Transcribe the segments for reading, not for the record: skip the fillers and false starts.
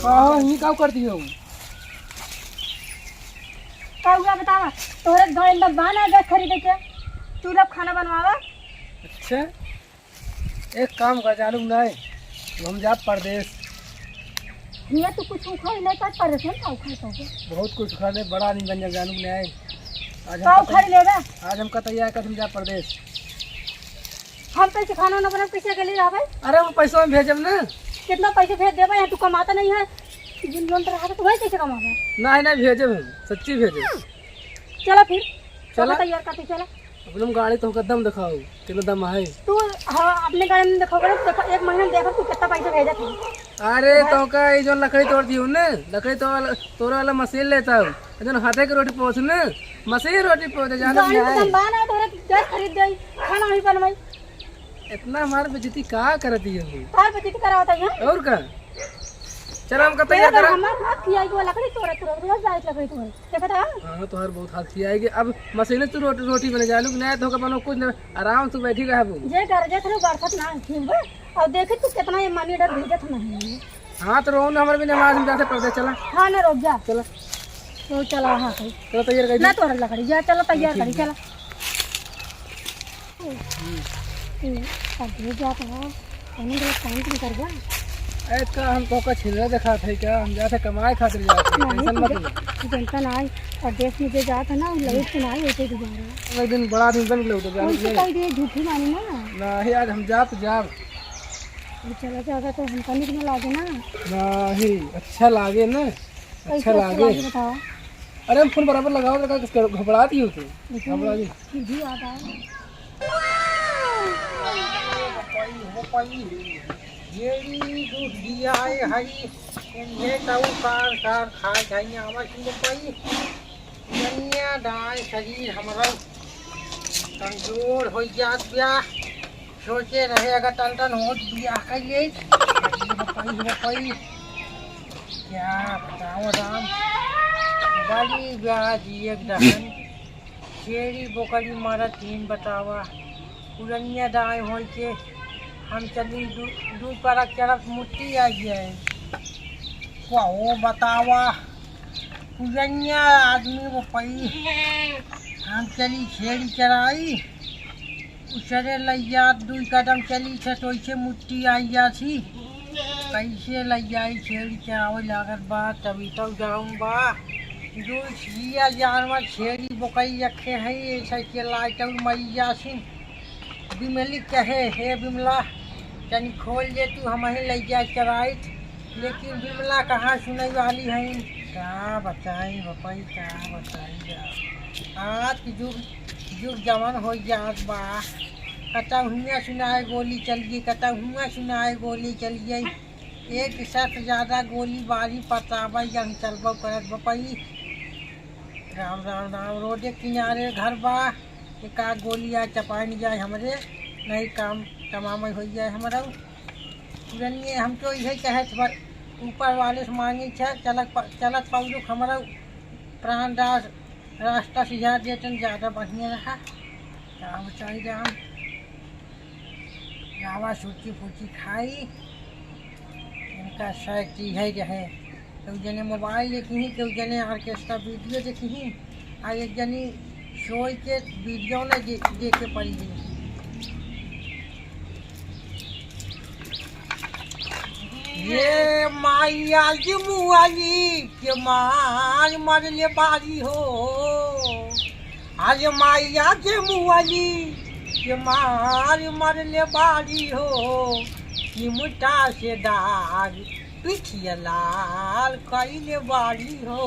ही का करती हो का हुआ बतावा। तोरे गांव में बान आ गैस खरीदे के तू लोग खाना बनवावा। अच्छा एक काम कर जानू नहीं हम जा परदेश ये तू कुछ उखा नहीं कर परेशान का उखा तो बहुत कुछ खाने बड़ा नहीं बन जा जानू नहीं आज का उखा लेगा। आज हमका तैयार कर हम जा परदेश। हम कैसे खाना ना बना कैसे के लिए रहबे। अरे वो पैसा में भेजम ना कितना पैसे भेज देबे यहाँ तू कमाता नहीं है जिन लोन रहा तो वही कैसे कमाबे। नहीं भेजम हम सच्ची भेजम। चला फिर चला तैयार करते चला अपने गाड़ी तो दम दिखाओ कितना दम है। तू हाँ अपने गाड़ी में देखोगे ना देखो एक महीने में देखो तू कितना पैसा भेजा था। अरे तो का ये जो लकड़ी तोड़ दी हूँ ना लकड़ी तोड़ वाला मशीन लेता हूँ जो हाथे की रोटी पोछ ना मशीन रोटी पोछ जाना गैस खरीद दे खाना वही बनवाई। इतना हमारे बेइज्जती का करती है तार बेइज्जती करावता है और का। चल हम कब तैयार करा हमार हाथ खियाई को लकड़ी तोड़ रोज जाए लकड़ी तोड़ देखा था। हां तो हर बहुत हाथ खियाएगी अब मशीन तू रोटी बने जालू नहीं तो बनो कुछ आराम से बैठी रहबू जे घर जे थे बरखत ना खिलबे और देखे तू कितना ये मानी डर भेजत नहीं। हां तो रोन हमर भी नमाज में जाते पड़ते चला। हां ना रुक जा चला तो चला। हां चलो तैयार कर ना तोड़ लकड़ी जा चलो तैयार करी चला। अब ये जा तो कौन गलत काम नहीं कर जा। का हम तो का छिलरा दिखा थे क्या हम जाते कमाए खातिर जाते टेंशन मत ले टेंशन आई और देश में जो जाता ना ललित सुनाई होते दोबारा एक दिन बड़ा दिन बन गए तो जान उससे कह दे झूठी मानी ना नहीं आज हम जा तो जा चला जाएगा तो हम कनिक में लागे ना नहीं अच्छा लागे ना अच्छा लागे। बताओ अरे हम फोन बराबर लगाओ लगा किसका घबराती हो तू घबरा दी भी आता है येरी दूध दिया है हरी ये ताऊ कार कार खाए जाइए हमारे सिंह पाई दुनिया दाई शरीर हमारा कमजोर हो जात ब्या सोचे रहे अगर टन टन हो ब्या कर ले पाई क्या बताओ राम बाली ब्या जी एक दहन शेरी बोकरी मारा तीन बतावा पुरनिया दाई हो के हम चली दू परक चरफ मुट्ठी आ गया है वो बतावा पुजनिया आदमी वो पई हम चली छेड़ी चराई उसरे लैया दू कदम चली छे तो ऐसे मुट्ठी आई जा थी कैसे लैयाई छेड़ी चरावे लागत बा तभी तक जाऊँ बा जो छिया जानवर छेड़ी बोकई रखे है ऐसा के लाइट मैया सिंह बिमली कहे हे बिमला तनी खोल दे तू हम ही ले जा चराई लेकिन बिमला कहाँ सुनई वाली है क्या बताई बपाई क्या बताई आज की जुग जवान हो जात बा कता हुआ सुनाए गोली चलिए कता हुआ सुनाए गोली चलिए एक साथ ज़्यादा गोली बारी पताबा यंग चलबो करत बपाई राम राम राम रोडे किनारे घर बा एक गोली आ चपा नहीं जाए हमरे नहीं काम तमाम हो जाए हमारा पुरनिए हम तो यही कहे ऊपर वाले से मांगी चलत पौलू हमारा प्राण दास रास्ता सिझा देते ज़्यादा बढ़िया रहा क्या बताई राम गावा सूची फूची खाई इनका शायद चीज है रहे केहू जने मोबाइल देखी केहू जने ऑर्केस्ट्रा वीडियो देखी आ एक जनी शो के वीडियो ने देखे पड़ी ये माया मुआली के मार मरले बारी हो आज माया के मुआली के मार मरले बारी हो चिमटा से दाग पिछिया लाल कैले बारी हो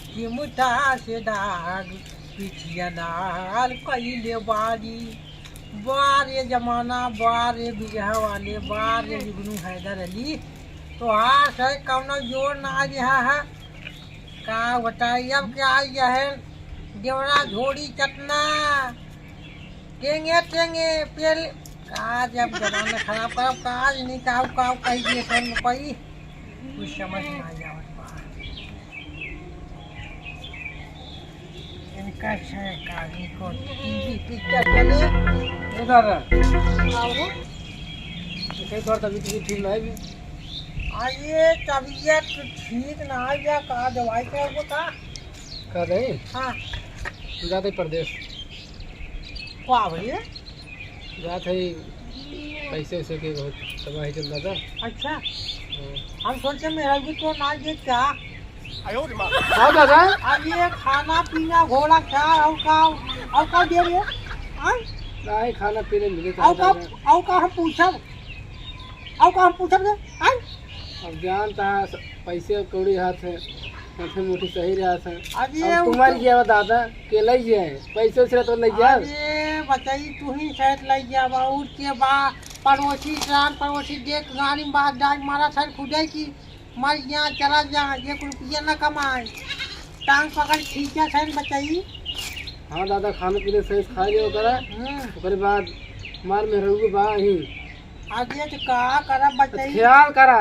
चिमटा से दाग पिछिया लाल कैले बारी बारे जमाना बारे बिगह वाले बारे जुगनू हैदर अली तो आस है कौनो जोर ना आ रहा है का बताइए अब क्या आ है देवरा झोड़ी चटना टेंगे टेंगे पेल का जब जमाना खराब करब काज नहीं काऊ काऊ कही दिए सन कोई कुछ समझ ना जावत बा इनका है काजी को टीवी पिक्चर चले इधर कहीं तोड़ तभी ठीक नहीं भी ये तबीयत ठीक ना है या का दवाई का वो का कर रहे हाँ जाते प्रदेश वाह भैया जाते पैसे वैसे के बहुत तबाही चल रहा था। अच्छा हम सोचे मेरा भी तो ना ये क्या हाँ दादा अब ये खाना पीना घोड़ा क्या और का दे रहे हाँ नहीं खाना पीने मिले और का हम पूछब हाँ अब जानता पैसे कौड़ी हाथ है माथे मुठी सही रहा था। अब अब तुम्हारी क्या दादा के ले जाए पैसे से तो ले जा अरे बताई तू ही शायद ले जा और के बा पड़ोसी देख गाड़ी में बात डाल मारा सर खुदे की मर यहाँ चला जा एक रुपया न कमाए टांग पकड़ खींचा सर बताई। हाँ दादा खाने पीने सही खा लियो करा ओकरे बाद मार में रहूगे बा ही आगे तो का करब बताई ख्याल करा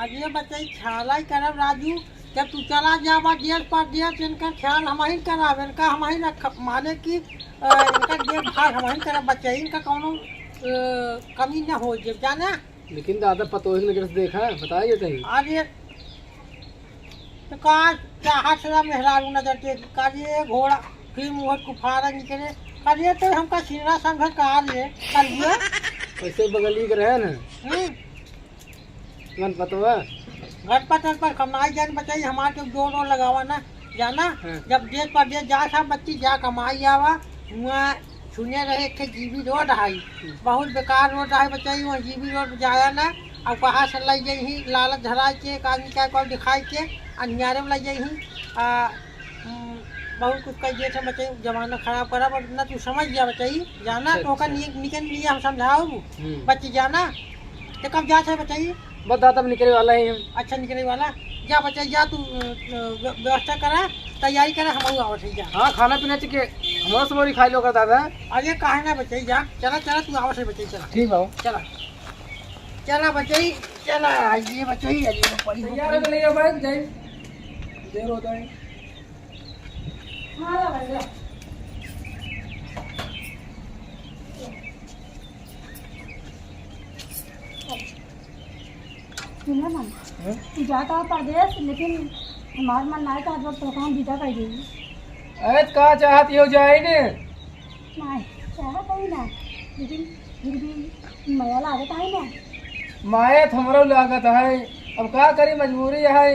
आगे बताई ख्याल ही करब राजू जब तू चला जा बा देश पर देश इनका ख्याल हम ही कराब इनका हम ही रख माने की इनका देखभाल हम ही करब बताई इनका कौनो कमी न हो जब जाना। लेकिन दादा पतोही नजर से देखा बताइए कहीं आगे तो का चाहत से मेहरारू नजर के काजे घोड़ा फिर मुँह कुफारा निकले करिए तो हमका सीना संघ कार्य करिए वैसे बगली के रहे ना मन पतवा घर पर कमाई जान बताइए हमारे को जोर लगावा ना जाना जब देश पर देश जा सब बच्ची जा कमाई आवा वहाँ सुने रहे के जीबी रोड है बहुत बेकार रोड है बताइए वहाँ जीबी रोड जाया ना और वहाँ से ले जाही लालच धरा के एक आदमी का को दिखाई के अनियारे में ले जाही बहुत कुछ कह दिए थे बताइए जमाना खराब करा पर ना तू समझ जा बताइए जाना तो का निकल लिए हम समझाओ बच्ची जाना तो कब जा बताइए बस दादा निकलने वाला ही हम। अच्छा निकलने वाला जा बच्चा जा तू व्यवस्था करा तैयारी करा हम आवत है जा। हाँ खाना पीना चाहिए हमारा समोरी खा लो दादा अरे काहे ना बच्चा जा चला तू आवत है बच्चा चला ठीक बाबू चला बच्चा चला ये बच्चा ही तैयार हो नहीं भाई जाए देर होता है। हाँ भैया सुना ना तू जाता है प्रदेश लेकिन हमारा मन ना था जब तो हम विदा कर देंगे अरे कहाँ चाहती हो जाए ने नहीं चाहता ही ना लेकिन फिर भी माया लागत है ना माया थमरो लागत है अब क्या करी मजबूरी है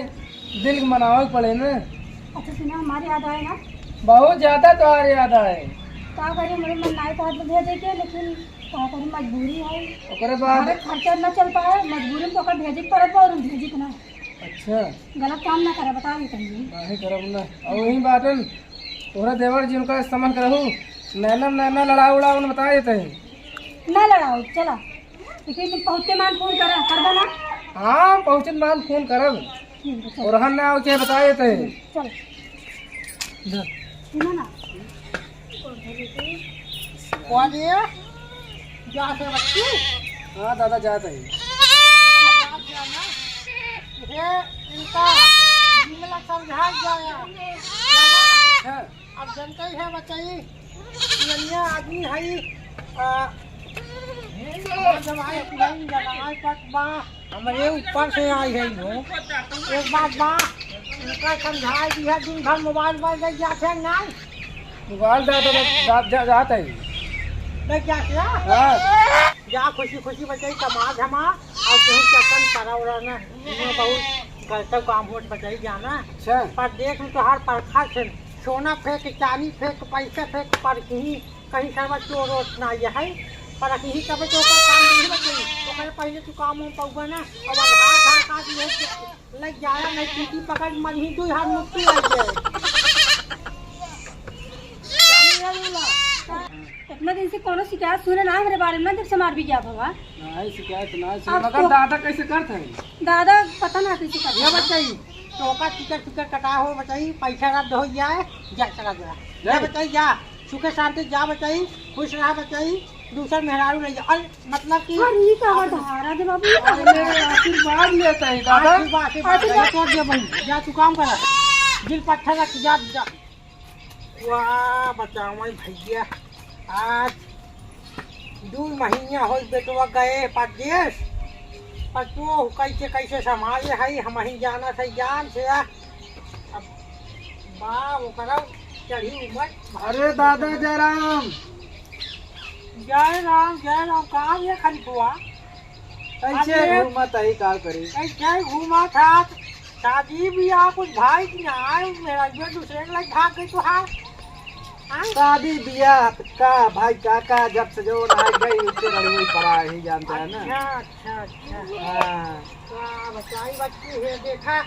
दिल के मनावे पड़े ना। अच्छा सुना हमारी याद आए ना बहुत ज्यादा तुम्हारी याद है क्या करें मेरे मन ना था तो भेजे के लेकिन क्या करें मजबूरी है ओकरे बाद हमारे खर्चा न चल पाए मजबूरी में तो कर भेजे पड़े और भेजे ना अच्छा गलत काम ना करे बता भी कहीं नहीं करब ना और वही बात है तोरा देवर जी उनका इस्तेमाल करहू नैना लड़ा उड़ा उन्हें बता देते हैं ना लड़ाओ चला लेकिन तुम पहुँचे मान फोन कर देना। हाँ पहुँचे मान फोन करब और हम ना क्या बता देते हैं चल सुनो ना कौन है जा से बच्ची हाँ दादा जाते हैं इनका जिमला समझा जाया अच्छा अब जनता ही है बताइए ये आदमी है जमाए नहीं जमाए पर बा हमारे ऊपर से आई है एक बात बा इनका समझाई दिया दिन भर मोबाइल पर जाते ना मोबाइल जाते हैं नहीं क्या किया जा खुशी खुशी बताइए समाज हमा और केहू चक्कर करा उड़ा ना बहुत गलत काम हो बताइए जाना। अच्छा पर देख तो हर परखा से सोना फेंक चांदी फेंक पैसे फेंक पर कहीं सर्व चोर ना है पर कहीं कभी तो काम नहीं बताइए तो पहले तो काम हो पाऊंगा ना और आधार कार्ड लग जाया नहीं टीटी पकड़ मन ही दो हाथ मुक्ति लग जाए। इतना दिन से कोनो शिकायत सुने ना मेरे बारे में जब से मार भी गया भगवान नहीं शिकायत ना अब मगर तो- दादा कैसे करते हैं दादा पता ना कैसे ये कर बताइए तो का टिकट कटा हो बताइए पैसा रद्द हो जाए जा चला गया जा बताइए जा सुखे शांति जा बताइए खुश रहा बताइए दूसरा मेहरारू ले जा अरे मतलब कि अरे का धारा दे बाबू आशीर्वाद लेते हैं दादा आशीर्वाद तो दे भाई जा तू काम कर दिल पत्थर रख जा वाह बचाओ भाई भैया आज 2 महीना हो बेटवा गए परदेश पतो कैसे कैसे समाये है हम ही जाना था जान से अब बा वो करो चढ़ी उमर। अरे दादा जयराम जय राम कहाँ ये खलीफुआ कैसे घूमत है का करी। कैसे घूमा था शादी भी आ कुछ भाई की ना आए मेरा जो दूसरे लग भाग गई तो हाँ शादी बियाह का भाई काका जब से जो ना गई उससे रड़ुई पड़ा ही जानता है ना। अच्छा हाँ क्या बचाई बच्ची है देखा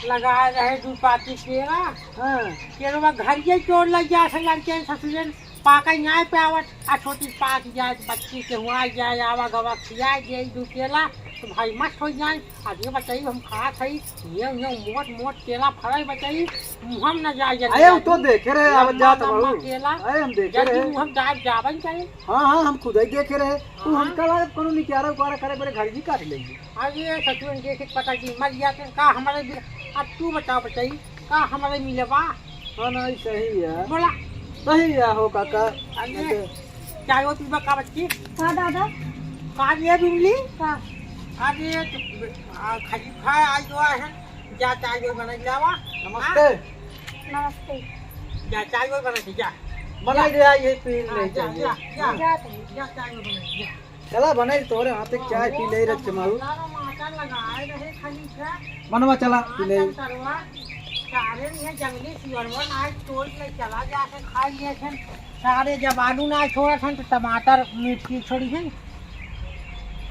लगाए रहे दू पाती केरा हाँ केरवा घर ये चोर लग जा लड़के ससुरन पाका न्याय पे आवत आ छोटी पाक जाए बच्ची के हुआ जाए आवा गवा खिया जाए दू केला तो भाई मस्त हो जाए। आज ये बताई हम खा खई ये मोट केला फड़ाई बताई हम न जाए अरे हम तो देखे रहे अब जात बाबू केला अरे हम देखे रहे हम जाबन करे। हाँ हम खुद ही देखे रहे तू हम कल कोनो निकारा उकारा करे बड़े घर जी काट लेंगे। आज ये ससुरन देखे पता की मर गया का हमारे अब तू बताई का हमारे मिले बा। हाँ नहीं सही है बोला सही है हो काका। अरे चाय वो पीबा का बच्ची हाँ दादा का ये बिमली का अरे खलीफा आई हुआ है जा चाय वो बना जावा। नमस्ते नमस्ते जा चाय वो बना जा बना दिया ये पी ले जा चाहिए। जा जाते जा चाय वो बना जा चला बने तोरे हाथ तक चाय पी ले रख मारू माता लगाए रहे खलीफा बनवा चला पी ले। सारे ये जंगली सियरवन आज तोड़ ले चला जाके खा लिए थे सारे जब आलू ना छोड़ा था तो टमाटर मिर्ची छोड़ी है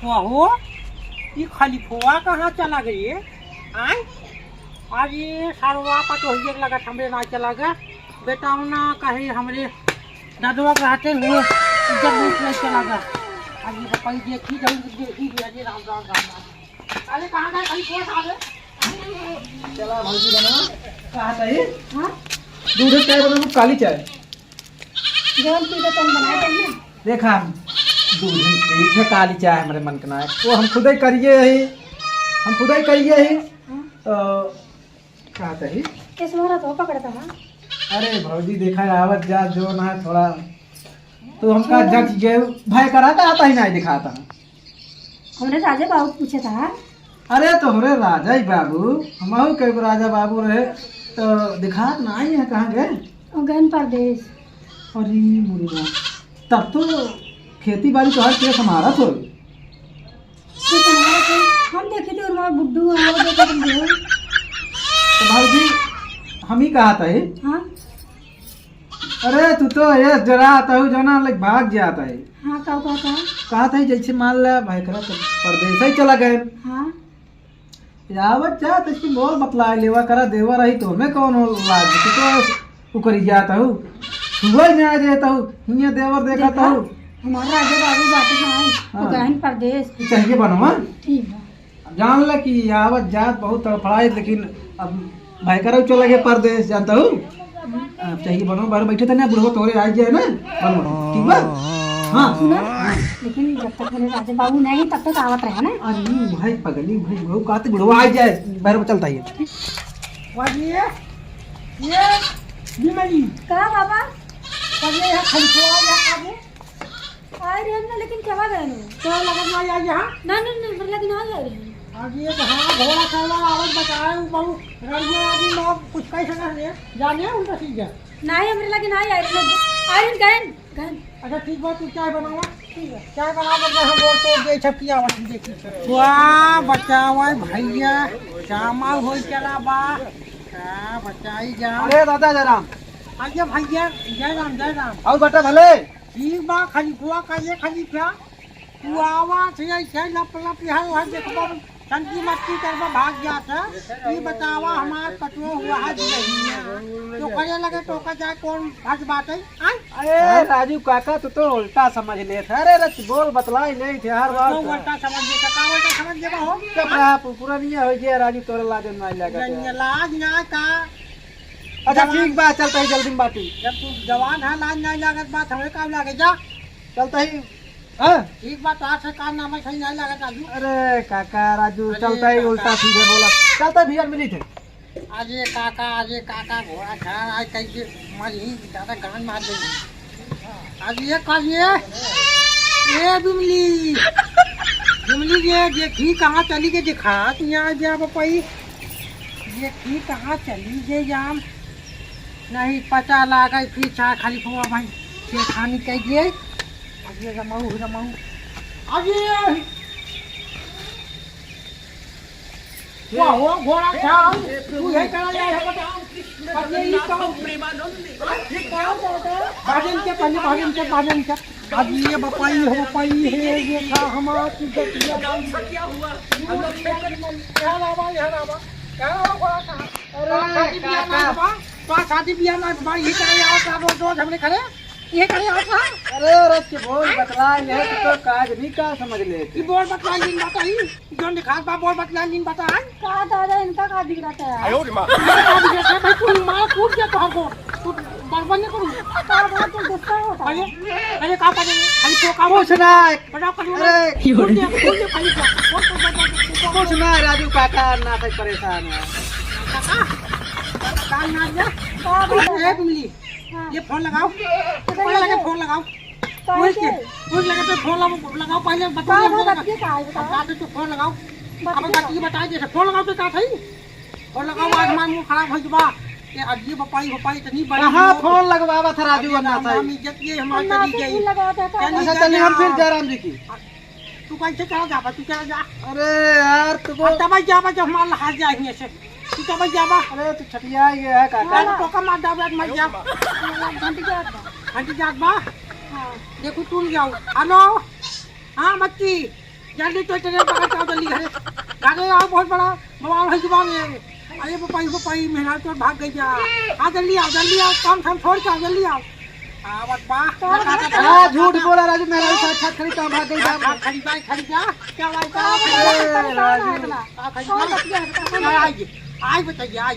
कहो ये खलीफुआ कहाँ चला गई है आय आज ये सारवा का तो ही लगा हमरे ना चला गया बेटा ना कहीं हमरे दादवा रहते हुए जब बीच में चला गया आज ये बताइए देखी देखी अरे राम राम राम अरे कहाँ गए खलीफुआ साहब चला भाजी बनवा कहा चाहिए हाँ दूध चाय बना काली चाय जवन पीते तुम बनाए थे ना देखा दूध ठीक है काली चाय हमारे मन का है वो हम खुद ही करिए ही तो कहा चाहिए किस मोहरा तो पकड़ता है। अरे भौजी देखा है आवत जा जो ना है थोड़ा तो हमका जग गए भाई करा था आता ही नहीं दिखाता। हमने राजा बाबू पूछा था अरे तोहरे राजा ही बाबू हम कई राजा बाबू रहे तो दिखा नहीं है कहाँ गए गहन परदेश। अरे मुर्गा तब तो खेती बाड़ी तो हर चीज हमारा तो हम देखे थे और बुड्ढू हम देखे थे तो भाजी हम ही कहा था हाँ अरे तू तो ये जरा आता हूँ जो ना लाइक भाग जाता है। हाँ कहा था जैसे मान लिया भाई करा तो परदेश ही चला गए हाँ यावत जा तो इसकी बोल बतला लेवा करा देवा रही तो मैं कौन लाज तो करी जाता हूँ सुबह में आ जाता हूँ हिया देवर देखता हूँ हमारा राजा बाबू बाटे में आए हाँ। गहन परदेश चाहिए बनवा ठीक है जान ल कि यावत जात बहुत तड़फड़ाई लेकिन अब भाई करा चला गया परदेश जानता हूँ अब चाहिए बनो बाहर बैठे थे ना बुढ़ो तोरे आ जाए ना बनवा ठीक बा हाँ सुना लेकिन जब तक मेरे राजा बाबू नहीं तब तक आवत रहे ना। अरे भाई पगली भाई बुढ़ो कहते बुढ़ो आ जाए बाहर चलता है वाजिए ये बिमली कहा बाबा पगले यहाँ खलीफुआ या काबू आए रहे ना लेकिन क्या गए ना तो लगन में आई यहाँ नहीं लेकिन आ जा रहे हैं आज ये हाँ घोड़ा कहवा आवाज बताए बहु रड़िया आदमी लोग कुछ कह सकते हैं जाने उनका चीज है नहीं हमरे लेकिन आ रहे हैं गहन गहन अच्छा ठीक बात तू चाय बनावा ठीक है चाय बना दे हम बोल तो दे छपकी आवाज देखी वाह बचावा भैया शामा हो चला बा का बचाई जा अरे दादा जयराम आइए भैया जय राम आओ बेटा भले ठीक बा खलीफुआ का ये खलीफा तू आवा से ऐसे लप यहाँ वहाँ देखबा संगी मस्ती करवा भाग जाता ये बतावा हमार कटो हुआ है नहीं तो करे लगे तो का जाए कौन हज बात है अरे राजू काका तू तो उल्टा समझ ले थे अरे रच बोल बतलाई नहीं थे हर बार तो उल्टा समझ ले का उल्टा समझ ले हो कपड़ा पूरा नहीं हो गया राजू तोरे लाजन नहीं लगा लाज ना का अच्छा ठीक बा चलता ही जल्दी में बाटी जब तू जवान है लाज नहीं लागत बात हमें काम लागे जा चलता ही हाँ ठीक बात आज से काम नाम सही नहीं लागत आजू अरे काका राजू चलता ही उल्टा सीधे बोला चलता भैया मिली थे आज ये काका घोड़ा खान आज कैसे मरी ज्यादा गान मार देंगे आज ये कहिए ये बिमली जुमली ये देखी कहाँ चली गई दिखा यहाँ जा बपाई देखी कहाँ चली गई जाम नहीं पता लगा फिर चार खाली हुआ भाई ये खानी चाहिए अब ये रमाऊ अब ये वाह वो घोड़ा खाओ तू है कहाँ जा रहा बताओ अब ये कहाँ भाजन के अब ये बपाई है ये था हमारी गतिया क्या हुआ हम लोग क्या लावा अरे काका तो शादी ब्याह में भाई ये करे आओ का रोज हमने करे ये करे आओ था अरे अरे के बोल बतला ये तो काज नहीं का समझ ले कि बोल बतला दिन बताई जोन दिखा बा बोल बतला दिन बता का दादा इनका का दिख रहा है आयो रे मां भाई तू मां कूद गया तो हमको तू बर्बाद नहीं करूं का बात तो गुस्सा होता है अरे का पड़े खाली तो का कुछ ना बताओ कर अरे कूद गया खाली कुछ ना राजू काका ना कोई परेशान है कान ना जा का बात ए तुमली ये फोन लगाओ पहले लगे फोन लगाओ पूछ लगे तो फोन लगाओ पहले बताओ बता दे तो फोन लगाओ अब बाकी बताए जैसे फोन लगाओ तो क्या थी फोन लगाओ आज मान मुंह खराब हो जबा ये अजी बपाई इतनी बड़ी कहां फोन लगवावा था राजू अन्ना था हम इज्जत ये हमारी चली गई अच्छा चलिए हम फिर जयराम जी की तू कैसे चला जा तू चला जा अरे यार तू को तब जाबा जब हमारा हाथ जाएंगे से तू तब जाबा अरे तू छटिया गया है काका तो का मार दाब मत जा घंटी जात बा देखो तुम जाओ हेलो हाँ बच्ची जल्दी तो तेरे बाहर आओ जल्दी घरे आओ बहुत बड़ा बवाल है जुबान है अरे बपाई मेहनत तो भाग गई जा हाँ जल्दी आओ काम छोड़ के आओ जल्दी आओ आवत बा हां झूठ बोला राजू मेरा साथ खड़ी काम भाग गई खरीदा क्या भाई अरे राजू आई बताइए आई